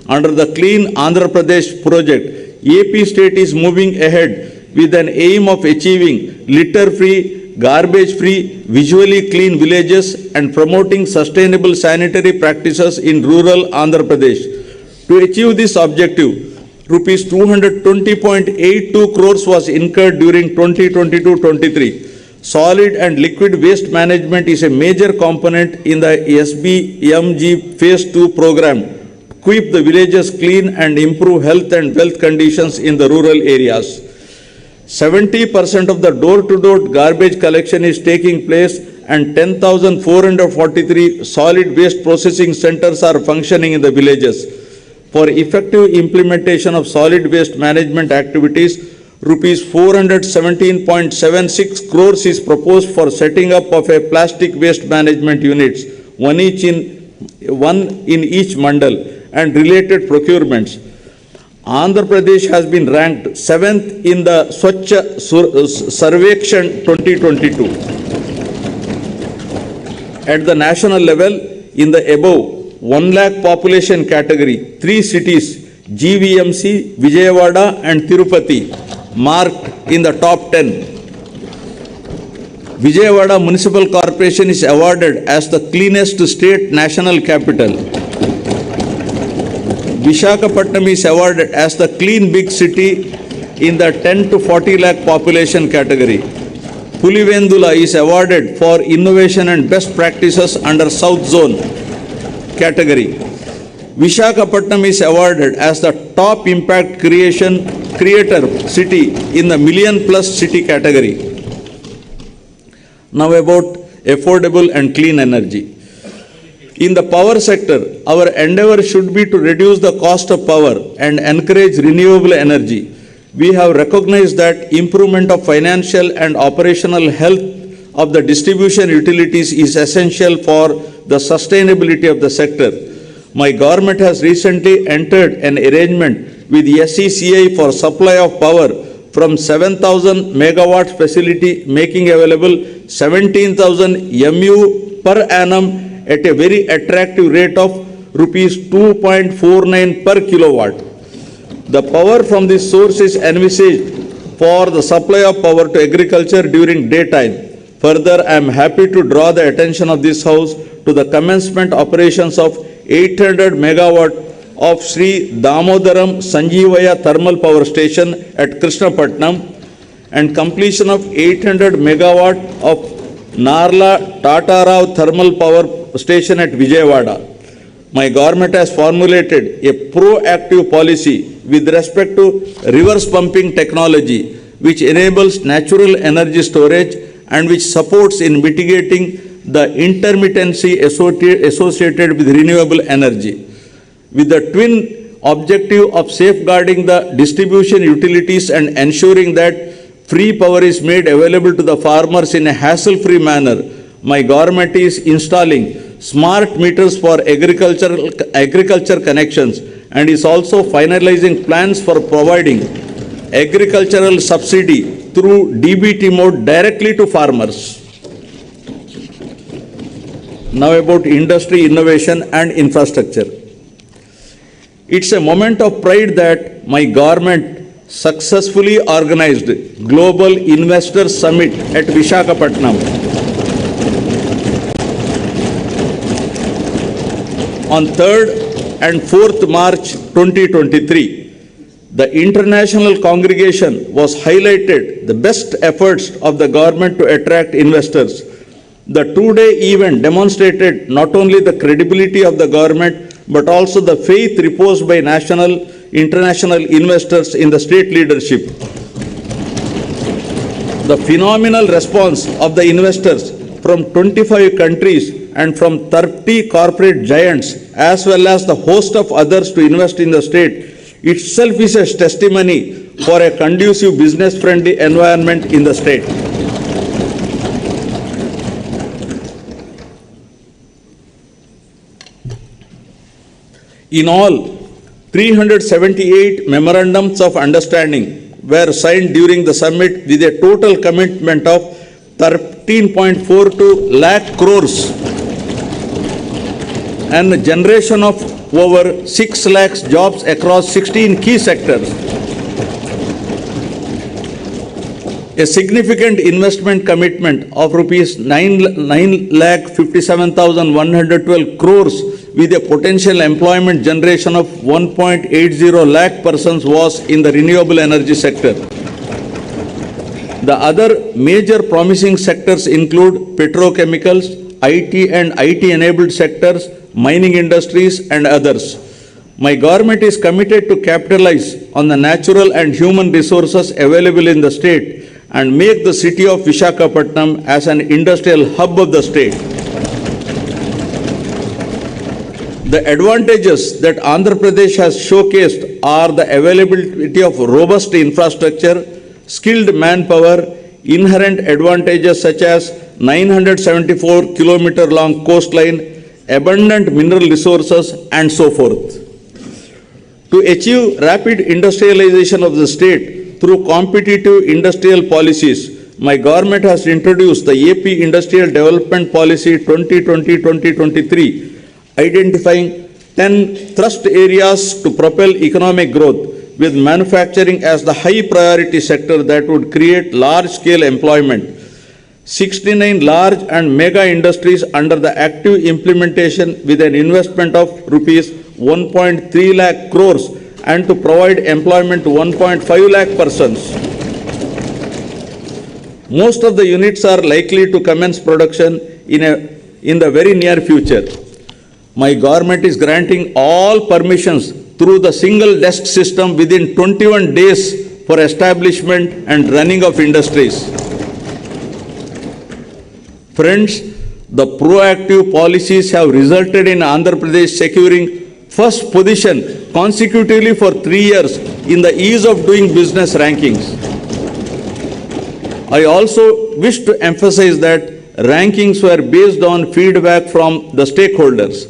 Under the Clean Andhra Pradesh project, AP state is moving ahead with an aim of achieving litter-free, garbage-free, visually clean villages and promoting sustainable sanitary practices in rural Andhra Pradesh. To achieve this objective, Rs 220.82 crores was incurred during 2022-23. Solid and liquid waste management is a major component in the SBMG Phase 2 program to keep the villages clean and improve health and wealth conditions in the rural areas. 70% of the door-to-door garbage collection is taking place and 10,443 solid waste processing centers are functioning in the villages. For effective implementation of solid waste management activities, Rs 417.76 crores is proposed for setting up of a plastic waste management units, one in each mandal, and related procurements. Andhra Pradesh has been ranked 7th in the Swachh Sarvekshan 2022. At the national level, in the above 1 lakh population category, 3 cities, GVMC, Vijayawada and Tirupati, marked in the top 10. Vijayawada Municipal Corporation is awarded as the cleanest state national capital. Visakhapatnam is awarded as the clean big city in the 10 to 40 lakh population category. Pulivendula is awarded for innovation and best practices under South Zone. category. Visakhapatnam is awarded as the top impact creator city in the million plus city category. Now about affordable and clean energy. In the power sector, our endeavor should be to reduce the cost of power and encourage renewable energy. We have recognized that improvement of financial and operational health of the distribution utilities is essential for the sustainability of the sector. My government has recently entered an arrangement with SECI for supply of power from 7,000 megawatts facility, making available 17,000 MU per annum at a very attractive rate of rupees 2.49 per kilowatt. The power from this source is envisaged for the supply of power to agriculture during daytime. Further, I am happy to draw the attention of this House to the commencement operations of 800 megawatt of Sri Damodaram Sanjeevaya Thermal Power Station at Krishnapatnam and completion of 800 megawatt of Narla Tatarao Thermal Power Station at Vijayawada. My government has formulated a proactive policy with respect to reverse pumping technology, which enables natural energy storage and which supports in mitigating the intermittency associated with renewable energy. With the twin objective of safeguarding the distribution utilities and ensuring that free power is made available to the farmers in a hassle-free manner, my government is installing smart meters for agriculture connections and is also finalizing plans for providing agricultural subsidy through DBT mode directly to farmers. Now about industry, innovation and infrastructure. It's a moment of pride that my government successfully organized Global Investor Summit at Visakhapatnam on 3rd and 4th March 2023. The international congregation was highlighted the best efforts of the government to attract investors. The two-day event demonstrated not only the credibility of the government but also the faith reposed by national, international investors in the state leadership. The phenomenal response of the investors from 25 countries and from 30 corporate giants as well as the host of others to invest in the state itself is a testimony for a conducive business-friendly environment in the state. In all, 378 memorandums of understanding were signed during the summit with a total commitment of 13.42 lakh crores and a generation of over 6 lakhs jobs across 16 key sectors. A significant investment commitment of rupees 9,57,112 crores with a potential employment generation of 1.80 lakh persons was in the renewable energy sector. The other major promising sectors include petrochemicals, IT and IT-enabled sectors, mining industries and others. My government is committed to capitalize on the natural and human resources available in the state and make the city of Visakhapatnam as an industrial hub of the state. The advantages that Andhra Pradesh has showcased are the availability of robust infrastructure, skilled manpower, inherent advantages such as 974-kilometer long coastline, abundant mineral resources, and so forth. To achieve rapid industrialization of the state through competitive industrial policies, my government has introduced the AP Industrial Development Policy 2020-2023, identifying 10 thrust areas to propel economic growth, with manufacturing as the high priority sector that would create large-scale employment. 69 large and mega industries under the active implementation with an investment of rupees 1.3 lakh crores and to provide employment to 1.5 lakh persons. Most of the units are likely to commence production in the very near future. My government is granting all permissions through the single desk system within 21 days for establishment and running of industries. Friends, the proactive policies have resulted in Andhra Pradesh securing first position consecutively for 3 years in the ease of doing business rankings. I also wish to emphasize that rankings were based on feedback from the stakeholders.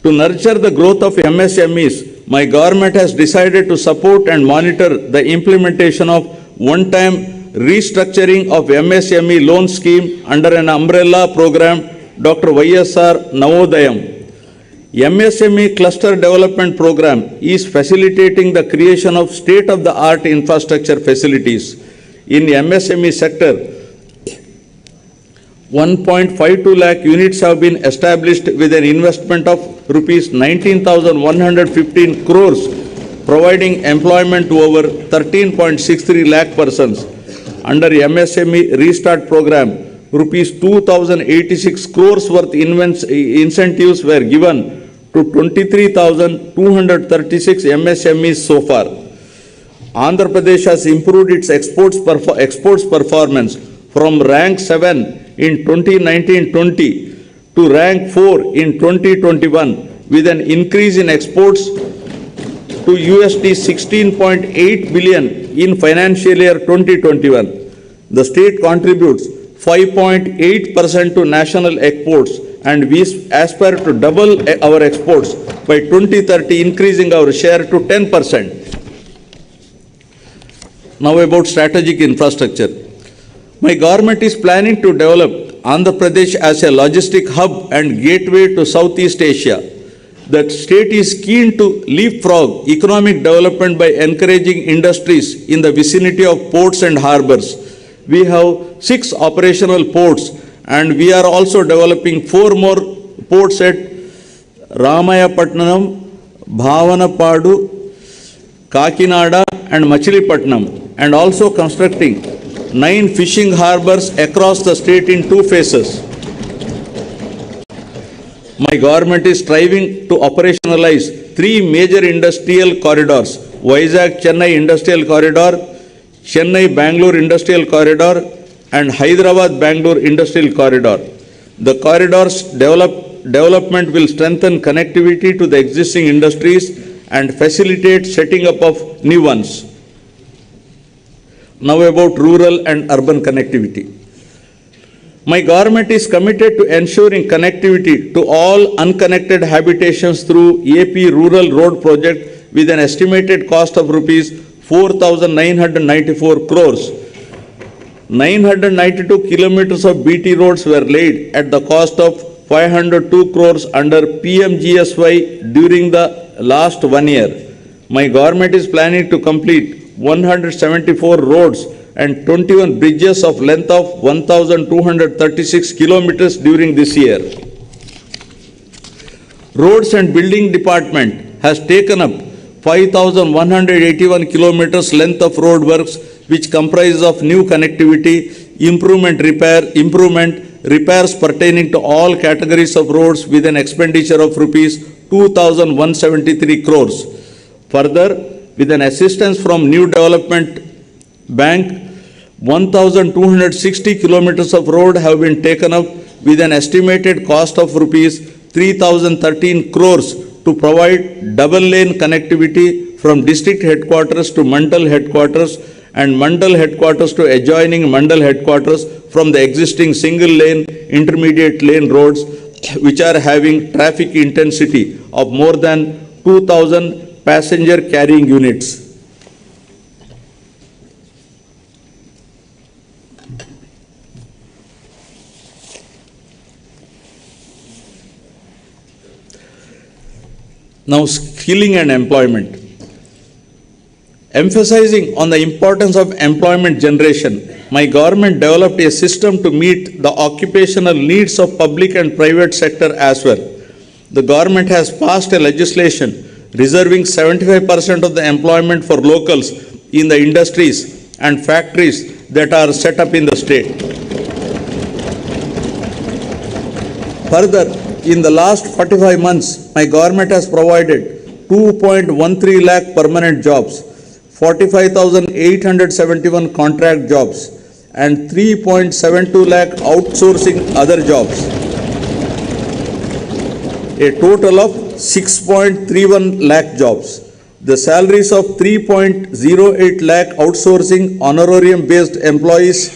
To nurture the growth of MSMEs, my government has decided to support and monitor the implementation of one-time restructuring of MSME loan scheme under an umbrella program, Dr. YSR Navodayam. MSME Cluster Development Program is facilitating the creation of state-of-the-art infrastructure facilities. In MSME sector, 1.52 lakh units have been established with an investment of rupees 19,115 crores, providing employment to over 13.63 lakh persons. Under MSME Restart Program, rupees 2,086 crores worth incentives were given to 23,236 MSMEs so far. Andhra Pradesh has improved its exports performance from rank 7 in 2019-20 to rank 4 in 2021 with an increase in exports to USD 16.8 billion in financial year 2021. The state contributes 5.8% to national exports, and we aspire to double our exports by 2030, increasing our share to 10%. Now about strategic infrastructure. My government is planning to develop Andhra Pradesh as a logistic hub and gateway to Southeast Asia. The state is keen to leapfrog economic development by encouraging industries in the vicinity of ports and harbors. We have 6 operational ports, and we are also developing 4 more ports at Ramayapatnam, Bhavanapadu, Kakinada and Machilipatnam, and also constructing 9 fishing harbors across the state in 2 phases. My government is striving to operationalize 3 major industrial corridors: Vizag-Chennai Industrial Corridor, Chennai-Bangalore Industrial Corridor, and Hyderabad-Bangalore Industrial Corridor. The corridors development will strengthen connectivity to the existing industries and facilitate setting up of new ones. Now about rural and urban connectivity. My government is committed to ensuring connectivity to all unconnected habitations through AP Rural Road Project with an estimated cost of rupees 4,994 crores. 992 kilometers of BT roads were laid at the cost of 502 crores under PMGSY during the last 1 year. My government is planning to complete 174 roads and 21 bridges of length of 1,236 kilometers during this year. Roads and Building Department has taken up 5,181 kilometers length of road works, which comprises of new connectivity, repairs pertaining to all categories of roads with an expenditure of rupees 2,173 crores. Further, with an assistance from New Development Bank, 1,260 kilometers of road have been taken up with an estimated cost of rupees 3,013 crores to provide double-lane connectivity from district headquarters to Mandal headquarters and Mandal headquarters to adjoining Mandal headquarters from the existing single-lane, intermediate lane roads, which are having traffic intensity of more than 2,000 passenger carrying units. Now, skilling and employment. Emphasizing on the importance of employment generation, my government developed a system to meet the occupational needs of public and private sector as well. The government has passed a legislation reserving 75% of the employment for locals in the industries and factories that are set up in the state. Further, In the last 45 months, my government has provided 2.13 lakh permanent jobs, 45,871 contract jobs, and 3.72 lakh outsourcing other jobs. A total of 6.31 lakh jobs. The salaries of 3.08 lakh outsourcing honorarium based employees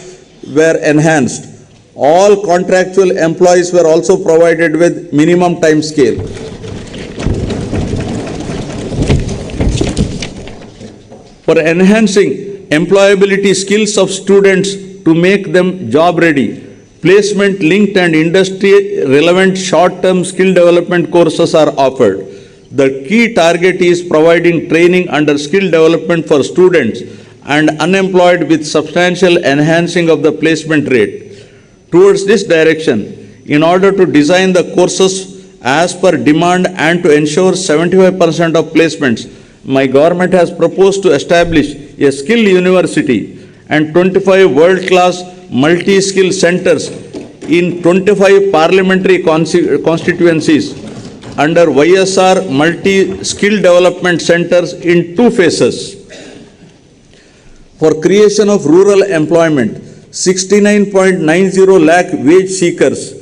were enhanced. All contractual employees were also provided with minimum time scale. For enhancing employability skills of students to make them job ready, placement linked and industry relevant short term skill development courses are offered. The key target is providing training under skill development for students and unemployed with substantial enhancing of the placement rate. Towards this direction, in order to design the courses as per demand and to ensure 75% of placements, my government has proposed to establish a skill university and 25 world-class multi-skill centers in 25 parliamentary constituencies under YSR multi-skill development centers in 2 phases. For creation of rural employment, 69.90 lakh wage seekers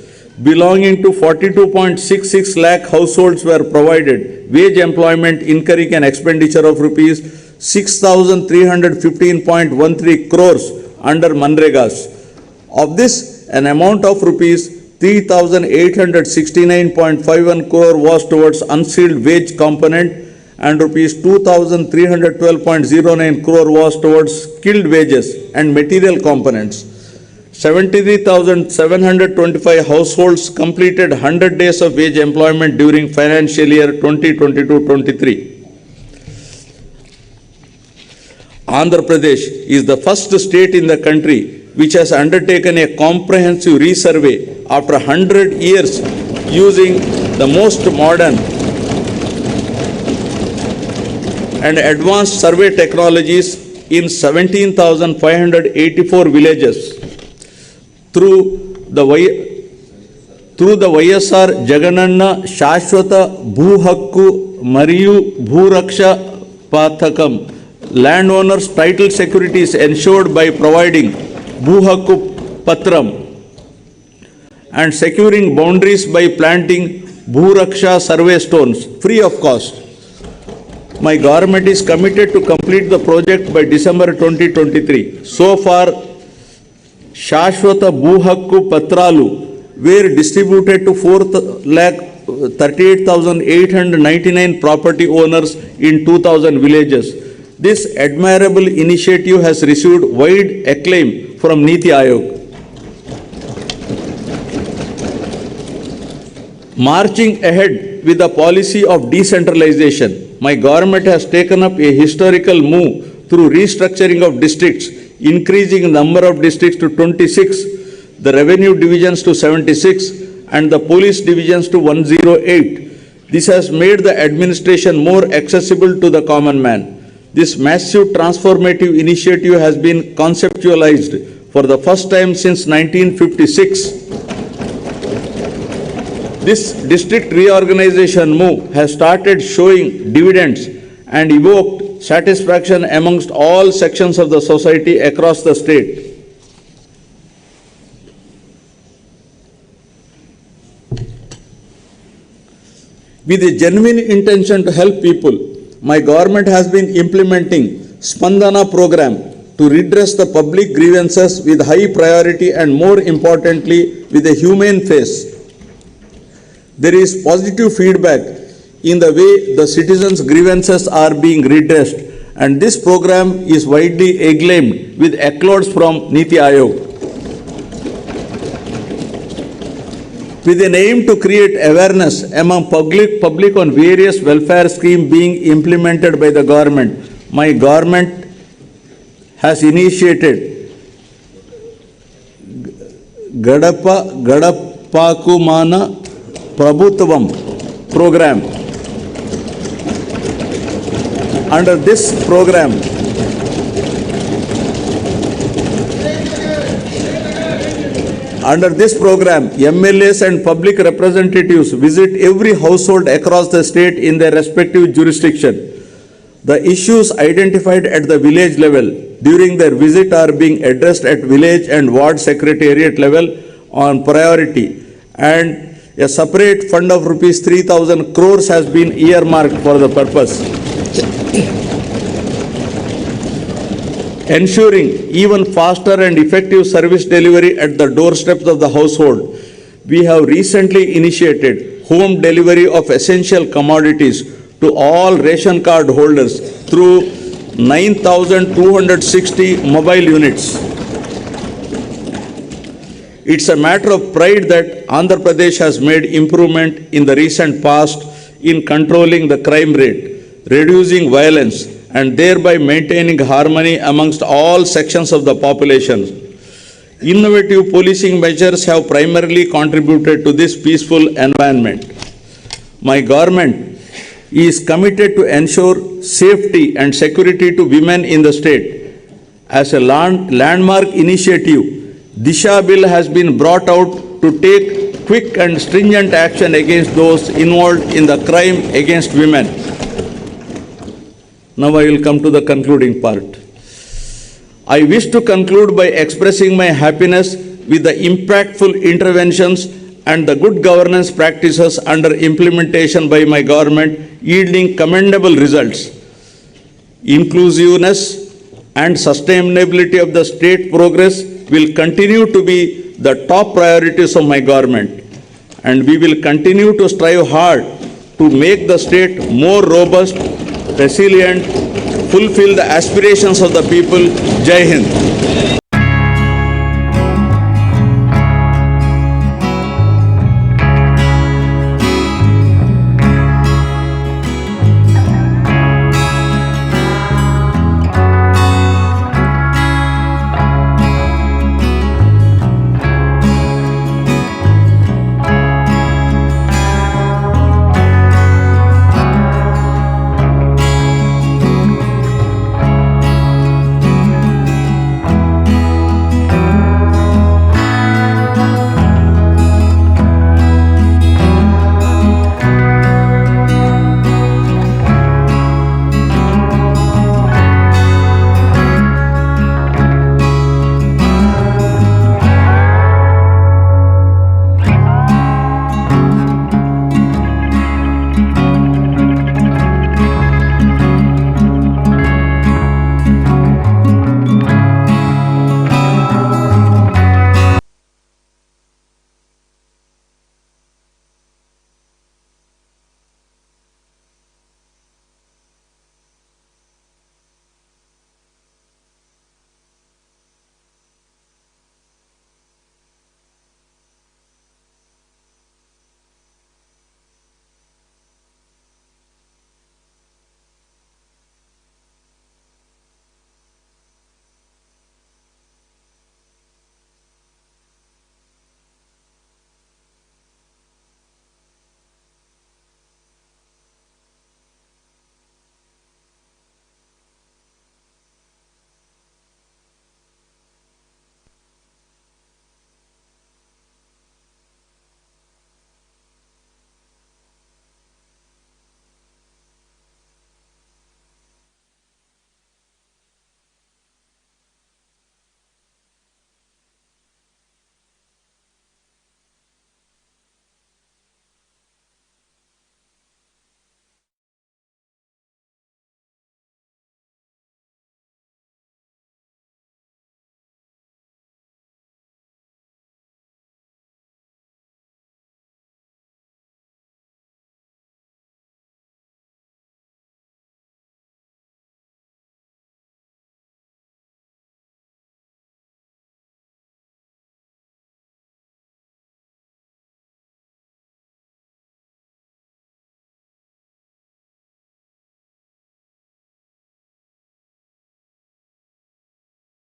belonging to 42.66 lakh households were provided wage employment incurring an expenditure of rupees 6,315.13 crores under Manregas. Of this, an amount of rupees 3,869.51 crore was towards unsealed wage component and rupees 2,312.09 crore was towards skilled wages and material components. 73,725 households completed 100 days of wage employment during financial year 2022-23. Andhra Pradesh is the first state in the country which has undertaken a comprehensive resurvey after 100 years using the most modern and advanced survey technologies in 17,584 villages. Through the YSR Jagananna Shashwata Bhu Hakku Mariyu Bhuraksha Pathakam, landowners' title security is ensured by providing Bhu Hakku Patram and securing boundaries by planting Bhuraksha survey stones free of cost. My government is committed to complete the project by December 2023. So far, Shashwata Bhu Hakku Patralu were distributed to 4,38,899 property owners in 2,000 villages. This admirable initiative has received wide acclaim from Niti Aayog. Marching ahead with the policy of decentralization, my government has taken up a historical move through restructuring of districts, increasing the number of districts to 26, the revenue divisions to 76, and the police divisions to 108. This has made the administration more accessible to the common man. This massive transformative initiative has been conceptualized for the first time since 1956. This district reorganization move has started showing dividends and evoked satisfaction amongst all sections of the society across the state. With a genuine intention to help people, my government has been implementing Spandana program to redress the public grievances with high priority and, more importantly, with a humane face. There is positive feedback in the way the citizens' grievances are being redressed, and this program is widely acclaimed with accolades from Niti Aayog. With an aim to create awareness among public on various welfare schemes being implemented by the government, my government has initiated Gadapakumana Prabhutvam program. Under this program, Under this program, MLAs and public representatives visit every household across the state in their respective jurisdiction. The issues identified at the village level during their visit are being addressed at village and ward secretariat level on priority, and a separate fund of rupees 3,000 crores has been earmarked for the purpose. Ensuring even faster and effective service delivery at the doorsteps of the household, we have recently initiated home delivery of essential commodities to all ration card holders through 9,260 mobile units. It's a matter of pride that Andhra Pradesh has made improvement in the recent past in controlling the crime rate, reducing violence, and thereby maintaining harmony amongst all sections of the population. Innovative policing measures have primarily contributed to this peaceful environment. My government is committed to ensure safety and security to women in the state. As a landmark initiative, Disha Bill has been brought out to take quick and stringent action against those involved in the crime against women. Now I will come to the concluding part. I wish to conclude by expressing my happiness with the impactful interventions and the good governance practices under implementation by my government yielding commendable results. Inclusiveness and sustainability of the state progress will continue to be the top priorities of my government, and we will continue to strive hard to make the state more robust, resilient, fulfill the aspirations of the people. Jai Hind.